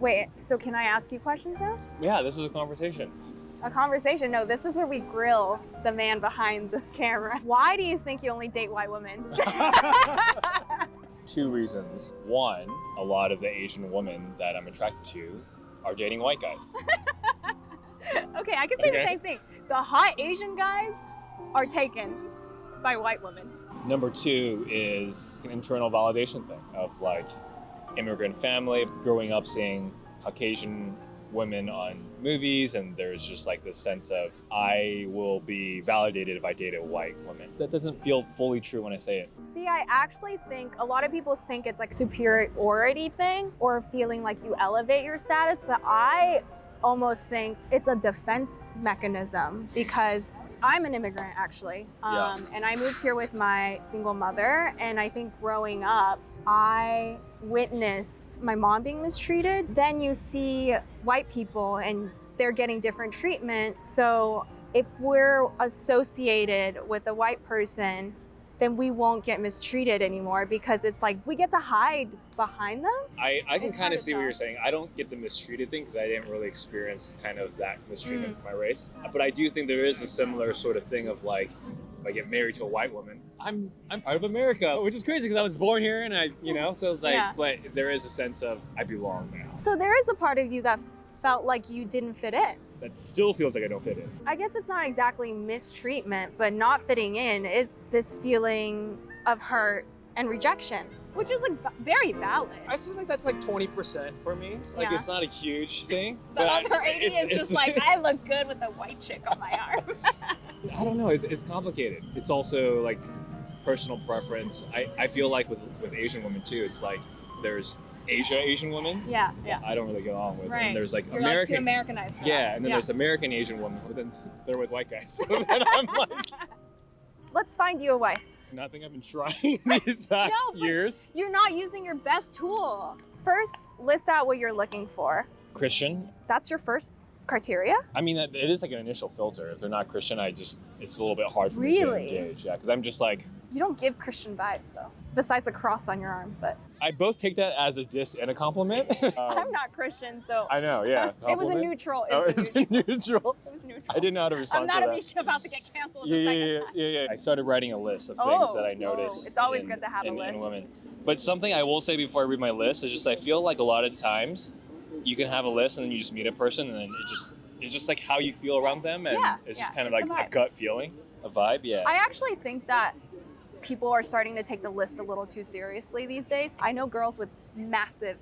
Wait, so can I ask you questions now? Yeah, this is a conversation. A conversation? No, this is where we grill the man behind the camera. Why do you think you only date white women? 2 reasons. One, a lot of the Asian women that I'm attracted to are dating white guys. Okay, I can say the same thing. The hot Asian guys are taken by white women. Number 2 is an internal validation thing of like immigrant family, growing up seeing Caucasian women on movies, and there's just like this sense of I will be validated if I date a white woman. That doesn't feel fully true when I say it. See, I actually think a lot of people think it's like a superiority thing or feeling like you elevate your status, but I almost think it's a defense mechanism because I'm an immigrant actually. And I moved here with my single mother, and I think growing up, I witnessed my mom being mistreated. Then you see white people and they're getting different treatment. So if we're associated with a white person, then we won't get mistreated anymore because it's like we get to hide behind them. I can It's kind hard of to see what tell. you're saying. I don't get the mistreated thing because I didn't really experience kind of that mistreatment for my race. But I do think there is a similar sort of thing of like, if I get married to a white woman, I'm part of America, which is crazy because I was born here and so it's like, but there is a sense of I belong now. So there is a part of you that felt like you didn't fit in. That still feels like I don't fit in. I guess it's not exactly mistreatment, but not fitting in is this feeling of hurt and rejection, which is like very valid. I feel like that's like 20% for me. Like Yeah. it's not a huge thing. The other 80 is it's just like, I look good with a white chick on my arm. I don't know. It's complicated. It's also like personal preference. I feel like with Asian women too, it's like there's Asian women. Yeah. I don't really get along with. Right. And there's like You're American. like too Americanized for yeah, that. and then there's American Asian women, but then they're with white guys. So then I'm like, Let's find you a wife. nothing I've been trying these past No, but- years. You're not using your best tool. First, list out what you're looking for. Christian. That's your first criteria? I mean, it is like an initial filter. If they're not Christian, it's a little bit hard for me Really? to engage. Yeah, because I'm just like, You don't give Christian vibes though, besides a cross on your arm, but I both take that as a diss and a compliment. I'm not Christian, so I know, yeah. it was a Compliment? neutral. Oh, It was it's neutral. It was neutral. I didn't know how to I'm respond not to that. about to get canceled Yeah, the yeah, second yeah, time. yeah. I started writing a list of things that I Oh, noticed. it's always in- good to have a in list. women. But something I will say before I read my list is just I feel like a lot of times you can have a list and then you just meet a person and then it's just like how you feel around them, and Yeah, it's just yeah, kind of it's like a a vibe. gut feeling, a vibe. Yeah. I actually think that people are starting to take the list a little too seriously these days. I know girls with massive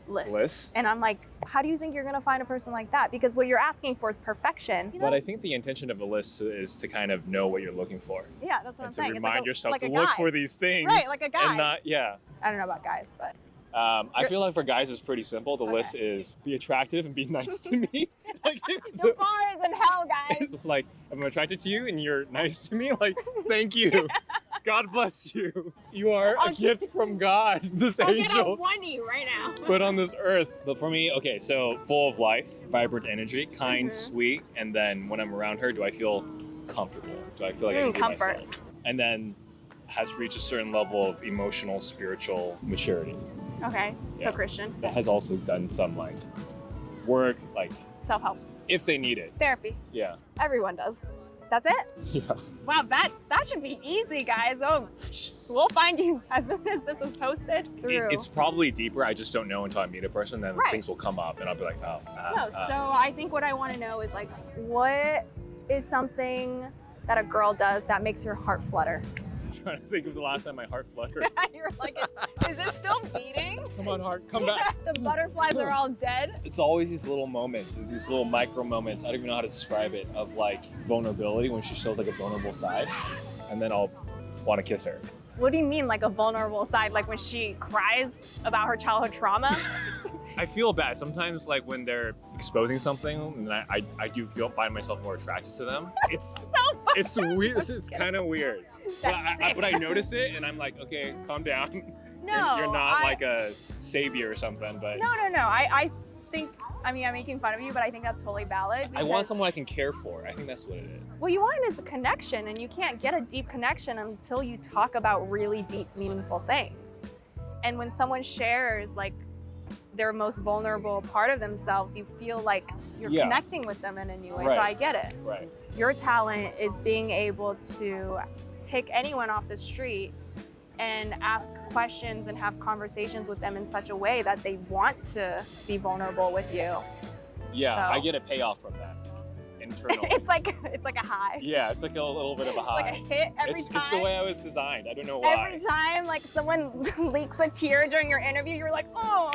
lists. Lists? And I'm like, how do you think you're gonna find a person like that? Because what you're asking for is perfection. You know? But I think the intention of a list is to kind of know what you're looking for Yeah, that's what I'm and to saying. It's remind like a, yourself like to a look guy. for these things. Right, like a guy. And not, yeah. I don't know about guys, but I feel like for guys it's pretty simple. The Okay. list is be attractive and be nice to me. Like, the bar is in hell, guys. it's just like if I'm attracted to you and you're nice to me, like thank you. God bless you. You are I'll a gift from God, this I'll get a angel oney right now. put on this earth. But for me, okay, so full of life, vibrant energy, kind, sweet, and then when I'm around her, do I feel comfortable? Do I feel like I can be comfort. myself? And then has reached a certain level of emotional, spiritual maturity. Okay, so Yeah. Christian. That has also done some like work, like Self-help. if they need it. Therapy. Yeah. Everyone does. That's it? Yeah. Wow, that should be easy, guys. Oh, we'll find you as soon as this is posted through. It's probably deeper. I just don't know until I meet a person. Then Right. things will come up, and I'll be like, oh. No, so I think what I want to know is like, what is something that a girl does that makes your heart flutter? I'm trying to think of the last time my heart fluttered. You're like, is it still beating? Come on, heart, come back. The butterflies are all dead. It's always these little moments, it's these little micro moments. I don't even know how to describe it, of like vulnerability when she shows like a vulnerable side, and then I'll want to kiss her. What do you mean, like a vulnerable side? Like when she cries about her childhood trauma? I feel bad sometimes, like when they're exposing something, and I do find myself more attracted to them. It's So funny. it's weird. It's kind of weird. That's But I notice it, and I'm like, okay, calm down. No, you're not like a savior or something, but No. I think, I mean, I'm making fun of you, but I think that's totally valid. I want because- someone I can care for. I think that's what it is. What you want is a connection, and you can't get a deep connection until you talk about really deep, meaningful things. And when someone shares like their most vulnerable part of themselves, you feel like you're Yeah. connecting with them in a new way. So Right. I get it. Right. Your talent is being able to pick anyone off the street and ask questions and have conversations with them in such a way that they want to be vulnerable with you. Yeah, So- I get a payoff from that internally. It's like a high. Yeah, it's like a little bit of a high. Like a hit every it's, time. it's the way I was designed. I don't know why. Every time like someone leaks a tear during your interview, you're like, oh,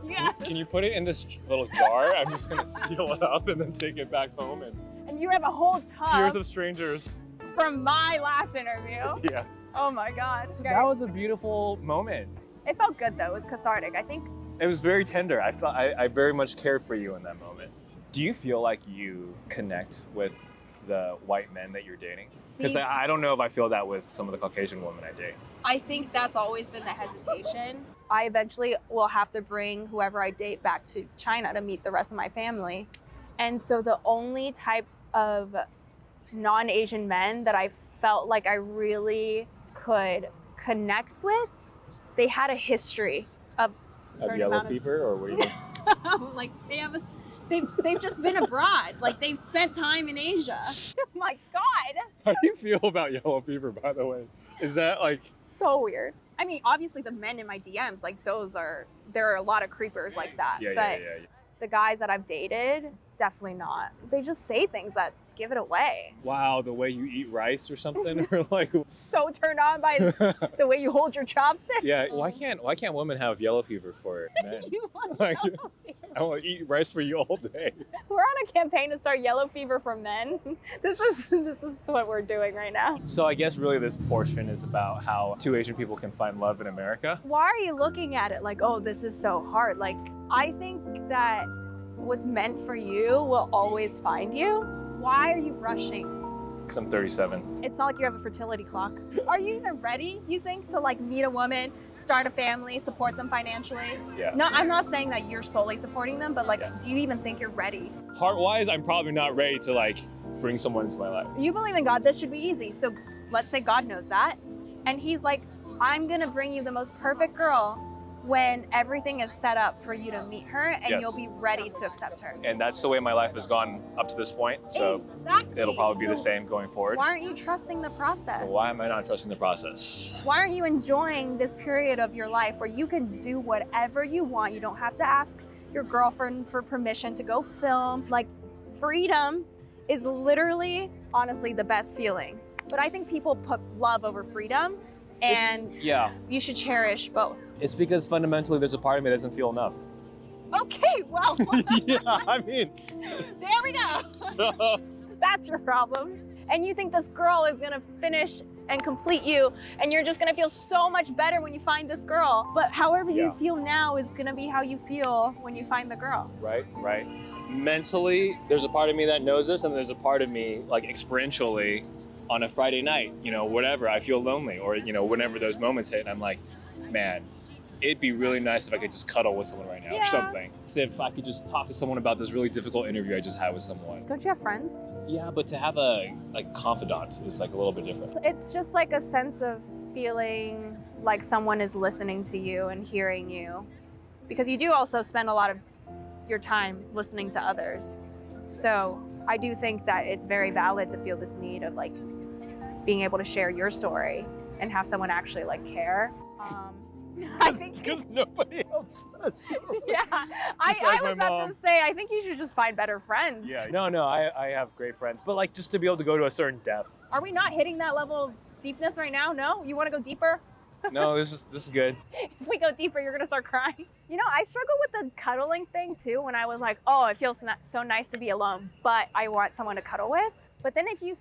yes. Can you put it in this little jar? I'm just gonna seal it up and then take it back home and And you have a whole tub tears of strangers. from my last interview. Yeah. Oh my God. That was a beautiful moment. It felt good though. It was cathartic. I think It was very tender. I very much cared for you in that moment. Do you feel like you connect with the white men that you're dating? Because See- I don't know if I feel that with some of the Caucasian women I date. I think that's always been the hesitation. I eventually will have to bring whoever I date back to China to meet the rest of my family. And so the only types of non-Asian men that I felt like I really could connect with, they had a history of a Of certain yellow amount of fever, or what do you mean? like they've just been abroad. Like they've spent time in Asia. Oh my God. How do you feel about yellow fever, by the way? Is that like, So weird. I mean, obviously the men in my DMs, like there are a lot of creepers like that. yeah, but yeah. the guys that I've dated, definitely not. They just say things that give it away. Wow, the way you eat rice or something, or like, So turned on by the way you hold your chopsticks. yeah. Why can't women have yellow fever for men? You want Like- yellow fever. I want to eat rice for you all day. We're on a campaign to start yellow fever for men. This is what we're doing right now. So I guess really this portion is about how two Asian people can find love in America. Why are you looking at it like, oh, this is so hard? Like, I think that what's meant for you will always find you. Why are you rushing? Because I'm 37. It's not like you have a fertility clock. Are you even ready, you think, to like meet a woman, start a family, support them financially? Yeah. No, I'm not saying that you're solely supporting them, but like, Yeah. do you even think you're ready? Heart-wise, I'm probably not ready to like bring someone into my life. You believe in God, this should be easy. So let's say God knows that. And he's like, I'm gonna bring you the most perfect girl when everything is set up for you to meet her and Yes. you'll be ready to accept her. And that's the way my life has gone up to this point. So Exactly. it'll probably be the So same going forward. Why aren't you trusting the process? So why am I not trusting the process? Why aren't you enjoying this period of your life where you can do whatever you want? You don't have to ask your girlfriend for permission to go film. Like, freedom is literally, honestly, the best feeling. But I think people put love over freedom, and Yeah. you should cherish both. It's because fundamentally there's a part of me that doesn't feel enough. Okay, well, Yeah, I mean, there we go. so That's your problem. And you think this girl is gonna finish and complete you, and you're just gonna feel so much better when you find this girl. But however you Yeah. feel now is gonna be how you feel when you find the girl. right. Mentally, there's a part of me that knows this, and there's a part of me, like experientially, on a Friday night, whatever, I feel lonely, or whenever those moments hit, and I'm like, man, it'd be really nice if I could just cuddle with someone right now Yeah. or something. So if I could just talk to someone about this really difficult interview I just had with someone. Don't you have friends? Yeah, but to have a confidant is like a little bit different. It's just like a sense of feeling like someone is listening to you and hearing you. Because you do also spend a lot of your time listening to others. So I do think that it's very valid to feel this need of like being able to share your story and have someone actually like care. I think Because nobody else does. yeah, I Besides was my about mom. to say, I think you should just find better friends. Yeah, no, I have great friends, but like just to be able to go to a certain depth. Are we not hitting that level of deepness right now? No? You want to go deeper? No, this is good. If we go deeper, you're going to start crying. I struggle with the cuddling thing too when I was like, oh, it feels so nice to be alone, but I want someone to cuddle with. But then if you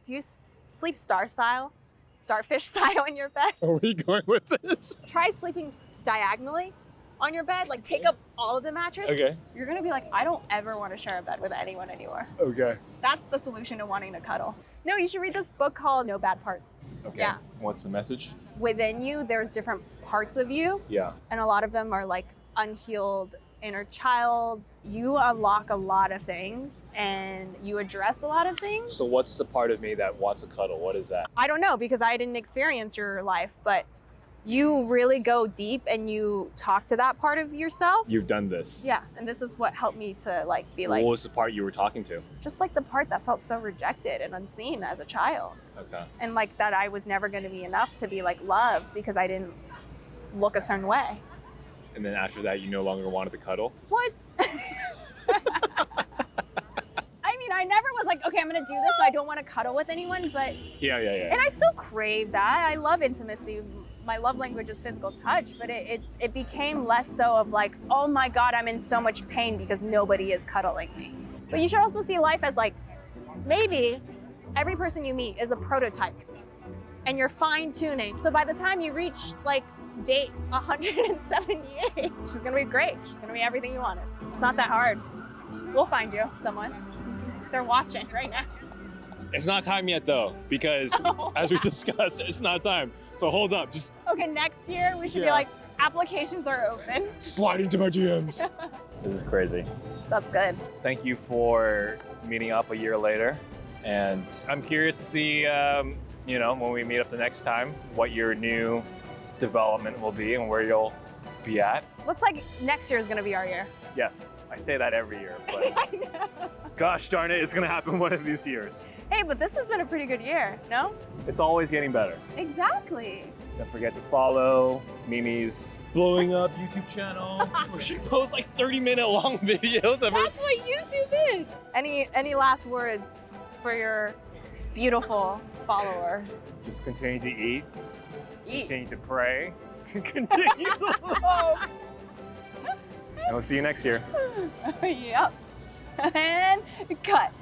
do you sleep star style? Starfish style in your bed? Are we going with this? Try sleeping diagonally on your bed, like take up all of the mattress. Okay. You're gonna be like, I don't ever want to share a bed with anyone anymore. Okay. That's the solution to wanting to cuddle. No, you should read this book called No Bad Parts. Okay. Yeah. What's the message? Within you, there's different parts of you, Yeah. and a lot of them are like unhealed inner child. You unlock a lot of things and you address a lot of things. So what's the part of me that wants to cuddle? What is that? I don't know because I didn't experience your life, but you really go deep and you talk to that part of yourself. You've done this. Yeah, and this is what helped me to like be like, What was the part you were talking to? just like the part that felt so rejected and unseen as a child. Okay. And like that I was never going to be enough to be like loved because I didn't look a certain way. And then after that, you no longer wanted to cuddle? What? I mean, I never was like, okay, I'm going to do this, so I don't want to cuddle with anyone, but Yeah. and I still crave that. I love intimacy. My love language is physical touch, but it became less so of like, oh my God, I'm in so much pain because nobody is cuddling me. But you should also see life as like, maybe every person you meet is a prototype and you're fine tuning. So by the time you reach like date 178, she's gonna be great. She's gonna be everything you wanted. It's not that hard. We'll find you someone. They're watching right now. It's not time yet though, because as we discussed, it's not time. So hold up, just Okay, next year we should be Yeah. like, applications are open. slide into my DMs. This is crazy. That's good. Thank you for meeting up a year later. And I'm curious to see, when we meet up the next time, what your new development will be and where you'll be at. Looks like next year is gonna be our year. Yes, I say that every year, but I know. gosh darn it, it's gonna happen one of these years. Hey, but this has been a pretty good year, no? It's always getting better. Exactly. Don't forget to follow Mimi's blowing up YouTube channel, where she posts like 30-minute long videos of her. That's what YouTube is. Any last words for your beautiful followers? Just continue to eat, Eat. continue to pray, continue to love. And we'll see you next year. Yep. And cut.